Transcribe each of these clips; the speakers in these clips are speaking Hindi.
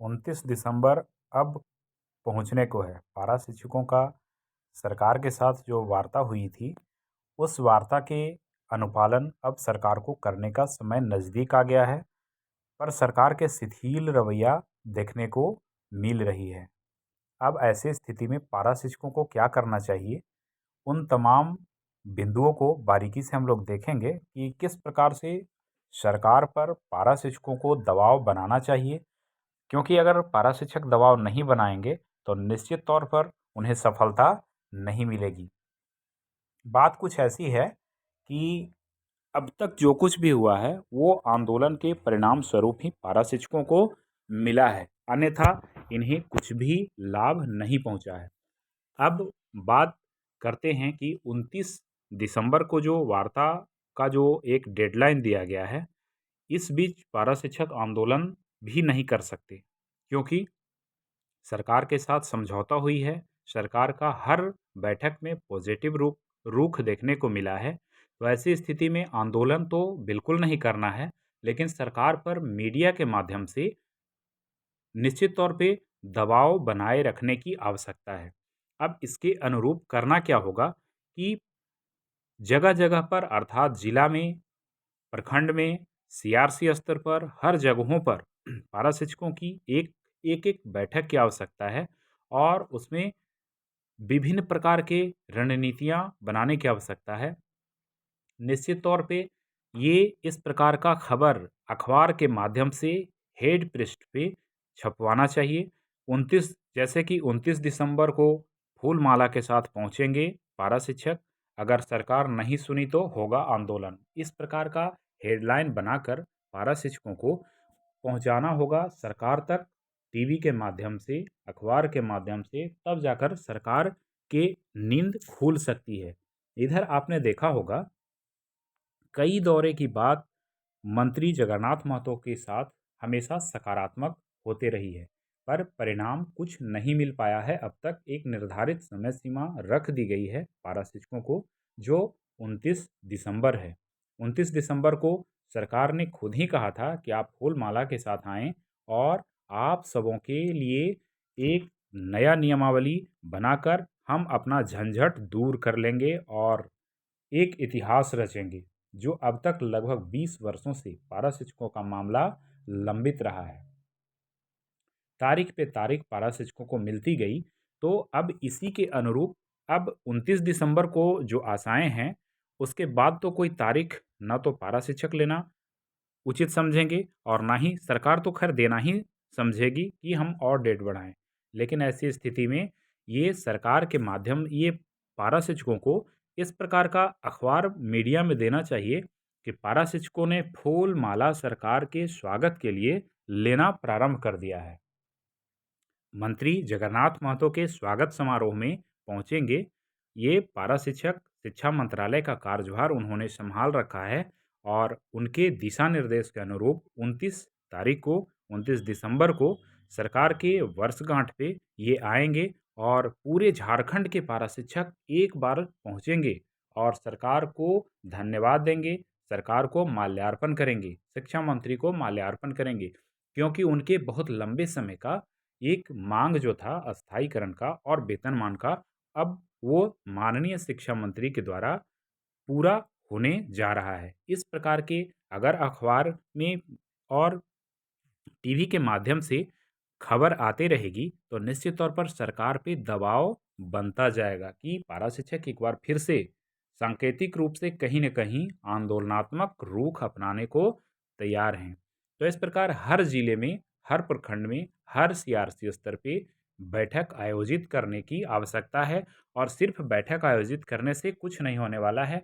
29 दिसंबर अब पहुंचने को है। पारा शिक्षकों का सरकार के साथ जो वार्ता हुई थी, उस वार्ता के अनुपालन अब सरकार को करने का समय नज़दीक आ गया है। पर सरकार के शिथिल रवैया देखने को मिल रही है। अब ऐसी स्थिति में पारा शिक्षकों को क्या करना चाहिए, उन तमाम बिंदुओं को बारीकी से हम लोग देखेंगे कि किस प्रकार से सरकार पर पारा शिक्षकों को दबाव बनाना चाहिए। क्योंकि अगर पारा शिक्षक दबाव नहीं बनाएंगे तो निश्चित तौर पर उन्हें सफलता नहीं मिलेगी। बात कुछ ऐसी है कि अब तक जो कुछ भी हुआ है वो आंदोलन के परिणाम स्वरूप ही पारा शिक्षकों को मिला है, अन्यथा इन्हें कुछ भी लाभ नहीं पहुंचा है। अब बात करते हैं कि 29 दिसंबर को जो वार्ता का जो एक डेडलाइन दिया गया है, इस बीच पारा शिक्षक आंदोलन भी नहीं कर सकते, क्योंकि सरकार के साथ समझौता हुई है। सरकार का हर बैठक में पॉजिटिव रुख देखने को मिला है। तो ऐसी स्थिति में आंदोलन तो बिल्कुल नहीं करना है, लेकिन सरकार पर मीडिया के माध्यम से निश्चित तौर पे दबाव बनाए रखने की आवश्यकता है। अब इसके अनुरूप करना क्या होगा कि जगह जगह पर अर्थात जिला में, प्रखंड में, सीआरसी स्तर पर, हर जगहों पर पारा शिक्षकों की एक एक एक बैठक की आवश्यकता है और उसमें विभिन्न प्रकार के रणनीतियां बनाने की आवश्यकता है। निश्चित तौर पे ये इस प्रकार का खबर अखबार के माध्यम से हेड पृष्ठ पे छपवाना चाहिए। 29 जैसे कि 29 दिसंबर को फूल माला के साथ पहुंचेंगे पारा शिक्षक, अगर सरकार नहीं सुनी तो होगा आंदोलन। इस प्रकार का हेडलाइन बनाकर पारा शिक्षकों को पहुंचाना होगा सरकार तक, टीवी के माध्यम से, अखबार के माध्यम से, तब जाकर सरकार के नींद खुल सकती है। इधर आपने देखा होगा कई दौरे की बात मंत्री जगन्नाथ महतो के साथ हमेशा सकारात्मक होते रही है, पर परिणाम कुछ नहीं मिल पाया है। अब तक एक निर्धारित समय सीमा रख दी गई है पारा शिक्षकों को, जो 29 दिसंबर है। 29 दिसंबर को सरकार ने खुद ही कहा था कि आप फूल माला के साथ आएं और आप सबों के लिए एक नया नियमावली बनाकर हम अपना झंझट दूर कर लेंगे और एक इतिहास रचेंगे। जो अब तक लगभग 20 वर्षों से पारा शिक्षकों का मामला लंबित रहा है, तारीख पे तारीख पारा शिक्षकों को मिलती गई। तो अब इसी के अनुरूप अब 29 दिसंबर को जो आशाएं हैं, उसके बाद तो कोई तारीख ना तो पारा शिक्षक लेना उचित समझेंगे और ना ही सरकार तो खैर देना ही समझेगी कि हम और डेट बढ़ाएं। लेकिन ऐसी स्थिति में ये सरकार के माध्यम ये पारा शिक्षकों को इस प्रकार का अखबार मीडिया में देना चाहिए कि पारा शिक्षकों ने फूल माला सरकार के स्वागत के लिए लेना प्रारंभ कर दिया है। मंत्री जगन्नाथ महतो के स्वागत समारोह में पहुंचेंगे। ये पारा शिक्षक शिक्षा मंत्रालय का कार्यभार उन्होंने संभाल रखा है और उनके दिशा निर्देश के अनुरूप 29 तारीख को 29 दिसंबर को सरकार के वर्षगांठ पे ये आएंगे और पूरे झारखंड के पारा शिक्षक एक बार पहुंचेंगे और सरकार को धन्यवाद देंगे, सरकार को माल्यार्पण करेंगे, शिक्षा मंत्री को माल्यार्पण करेंगे, क्योंकि उनके बहुत लंबे समय का एक मांग जो था अस्थायीकरण का और वेतनमान का, अब वो माननीय शिक्षा मंत्री के द्वारा पूरा होने जा रहा है। इस प्रकार के अगर अखबार में और टीवी के माध्यम से खबर आते रहेगी तो निश्चित तौर पर सरकार पे दबाव बनता जाएगा कि पारा शिक्षक एक बार फिर से सांकेतिक रूप से कहीं न कहीं आंदोलनात्मक रुख अपनाने को तैयार हैं। तो इस प्रकार हर जिले में, हर प्रखंड में, हर सीआरसी स्तर पे बैठक आयोजित करने की आवश्यकता है और सिर्फ बैठक आयोजित करने से कुछ नहीं होने वाला है।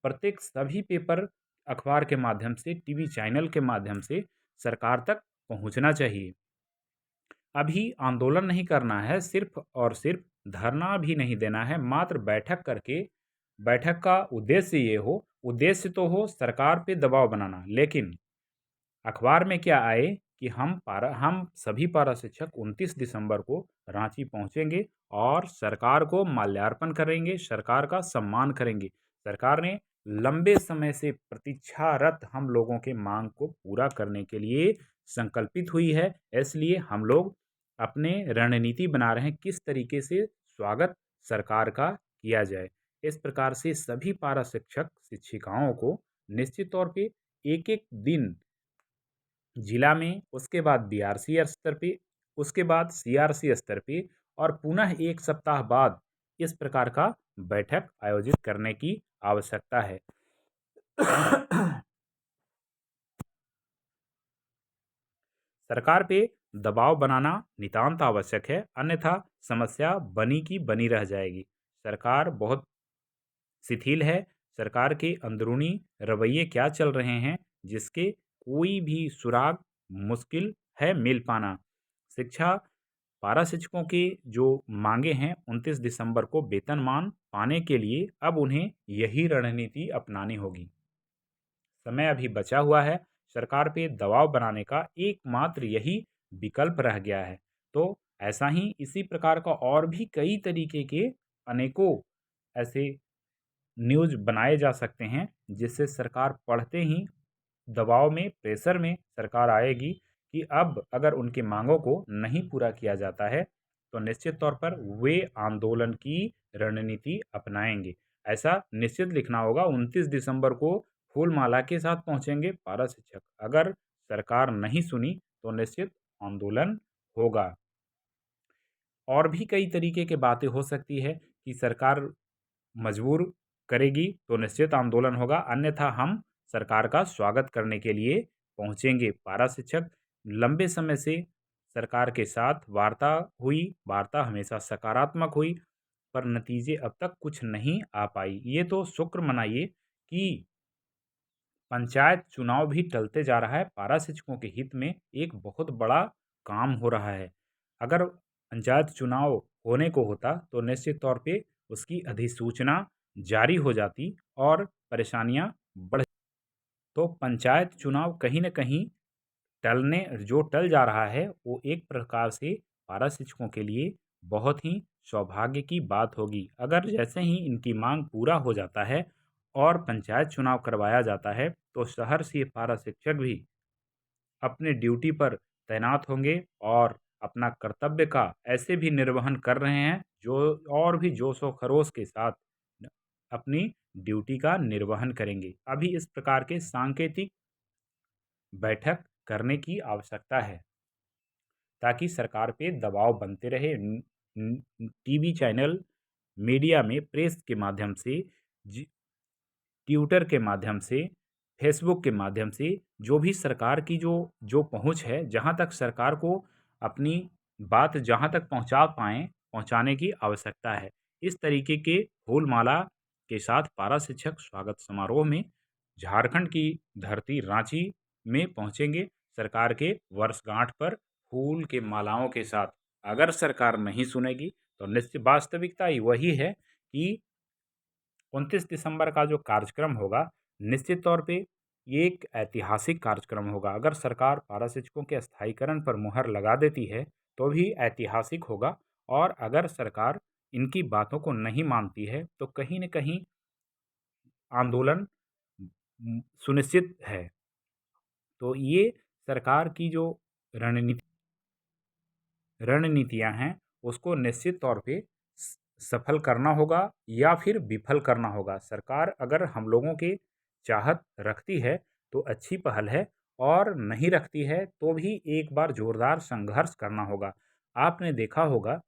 प्रत्येक सभी पेपर, अखबार के माध्यम से, टीवी चैनल के माध्यम से सरकार तक पहुंचना चाहिए। अभी आंदोलन नहीं करना है, सिर्फ और सिर्फ धरना भी नहीं देना है, मात्र बैठक करके बैठक का उद्देश्य ये हो, उद्देश्य तो हो सरकार पे दबाव बनाना, लेकिन अखबार में क्या आए कि हम सभी पारा शिक्षक 29 दिसंबर को रांची पहुंचेंगे और सरकार को माल्यार्पण करेंगे, सरकार का सम्मान करेंगे। सरकार ने लंबे समय से प्रतीक्षारत हम लोगों के मांग को पूरा करने के लिए संकल्पित हुई है, इसलिए हम लोग अपने रणनीति बना रहे हैं किस तरीके से स्वागत सरकार का किया जाए। इस प्रकार से सभी पारा शिक्षक शिक्षिकाओं को निश्चित तौर पे एक एक दिन जिला में, उसके बाद बीआरसी स्तर पे, उसके बाद सीआरसी स्तर पे और पुनः एक सप्ताह बाद इस प्रकार का बैठक आयोजित करने की आवश्यकता है। सरकार पे दबाव बनाना नितांत आवश्यक है, अन्यथा समस्या बनी की बनी रह जाएगी। सरकार बहुत शिथिल है। सरकार के अंदरूनी रवैये क्या चल रहे हैं, जिसके कोई भी सुराग मुश्किल है मिल पाना। शिक्षा पारा शिक्षकों की जो मांगे हैं 29 दिसंबर को वेतनमान पाने के लिए अब उन्हें यही रणनीति अपनानी होगी। समय अभी बचा हुआ है। सरकार पे दबाव बनाने का एकमात्र यही विकल्प रह गया है। तो ऐसा ही इसी प्रकार का और भी कई तरीके के अनेकों ऐसे न्यूज़ बनाए जा सकते हैं, जिससे सरकार पढ़ते ही दबाव में, प्रेशर में सरकार आएगी कि अब अगर उनकी मांगों को नहीं पूरा किया जाता है तो निश्चित तौर पर वे आंदोलन की रणनीति अपनाएंगे। ऐसा निश्चित लिखना होगा। 29 दिसंबर को फूलमाला के साथ पहुंचेंगे पारा शिक्षक। अगर सरकार नहीं सुनी तो निश्चित आंदोलन होगा। और भी कई तरीके की बातें हो सकती है कि सरकार मजबूर करेगी तो निश्चित आंदोलन होगा, अन्यथा हम सरकार का स्वागत करने के लिए पहुंचेंगे। पारा शिक्षक लंबे समय से सरकार के साथ वार्ता हुई, वार्ता हमेशा सकारात्मक हुई, पर नतीजे अब तक कुछ नहीं आ पाई। ये तो शुक्र मनाइए कि पंचायत चुनाव भी टलते जा रहा है। पारा शिक्षकों के हित में एक बहुत बड़ा काम हो रहा है। अगर पंचायत चुनाव होने को होता तो निश्चित तौर पे उसकी अधिसूचना जारी हो जाती और परेशानियां बढ़। तो पंचायत चुनाव कहीं न कहीं टल जा रहा है, वो एक प्रकार से पारा शिक्षकों के लिए बहुत ही सौभाग्य की बात होगी। अगर जैसे ही इनकी मांग पूरा हो जाता है और पंचायत चुनाव करवाया जाता है तो शहर से पारा शिक्षक भी अपने ड्यूटी पर तैनात होंगे और अपना कर्तव्य का ऐसे भी निर्वहन कर रहे हैं जो और भी जोश व खरोश के साथ अपनी ड्यूटी का निर्वहन करेंगे। अभी इस प्रकार के सांकेतिक बैठक करने की आवश्यकता है ताकि सरकार पे दबाव बनते रहे। टीवी चैनल, मीडिया में, प्रेस के माध्यम से, ट्विटर के माध्यम से, फेसबुक के माध्यम से जो भी सरकार की जो जो पहुंच है, जहां तक सरकार को अपनी बात जहां तक पहुंचा पाएँ, पहुंचाने की आवश्यकता है। इस तरीके के फूलमाला के साथ पारा शिक्षक स्वागत समारोह में झारखंड की धरती रांची में पहुंचेंगे सरकार के वर्षगांठ पर फूल के मालाओं के साथ। अगर सरकार नहीं सुनेगी तो निश्चित वास्तविकता ही वही है कि 29 दिसंबर का जो कार्यक्रम होगा, निश्चित तौर पे ये एक ऐतिहासिक कार्यक्रम होगा। अगर सरकार पारा शिक्षकों के स्थायीकरण पर मुहर लगा देती है तो भी ऐतिहासिक होगा, और अगर सरकार इनकी बातों को नहीं मानती है तो कहीं न कहीं आंदोलन सुनिश्चित है। तो ये सरकार की जो रणनीतियाँ हैं उसको निश्चित तौर पे सफल करना होगा या फिर विफल करना होगा। सरकार अगर हम लोगों की चाहत रखती है तो अच्छी पहल है, और नहीं रखती है तो भी एक बार जोरदार संघर्ष करना होगा। आपने देखा होगा,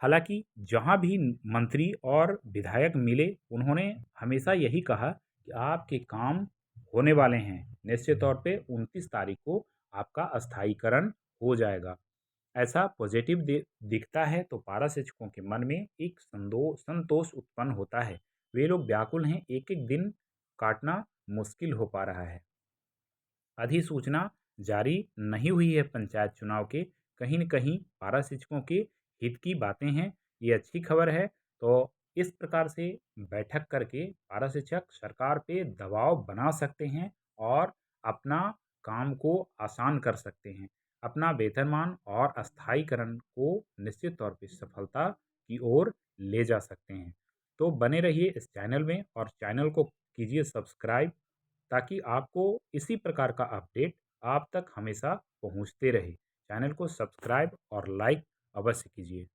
हालांकि जहां भी मंत्री और विधायक मिले उन्होंने हमेशा यही कहा कि आपके काम होने वाले हैं, निश्चित तौर पे 29 तारीख को आपका अस्थायीकरण हो जाएगा। ऐसा पॉजिटिव दिखता है तो पारा शिक्षकों के मन में एक संतोष उत्पन्न होता है। वे लोग व्याकुल हैं, एक एक दिन काटना मुश्किल हो पा रहा है। अधिसूचना जारी नहीं हुई है पंचायत चुनाव के, कहीं न कहीं पारा शिक्षकों के हित की बातें हैं, ये अच्छी खबर है। तो इस प्रकार से बैठक करके पारा शिक्षक सरकार पे दबाव बना सकते हैं और अपना काम को आसान कर सकते हैं, अपना वेतनमान और अस्थायीकरण को निश्चित तौर पे सफलता की ओर ले जा सकते हैं। तो बने रहिए इस चैनल में और चैनल को कीजिए सब्सक्राइब, ताकि आपको इसी प्रकार का अपडेट आप तक हमेशा पहुंचते रहे। चैनल को सब्सक्राइब और लाइक अवश्य कीजिए।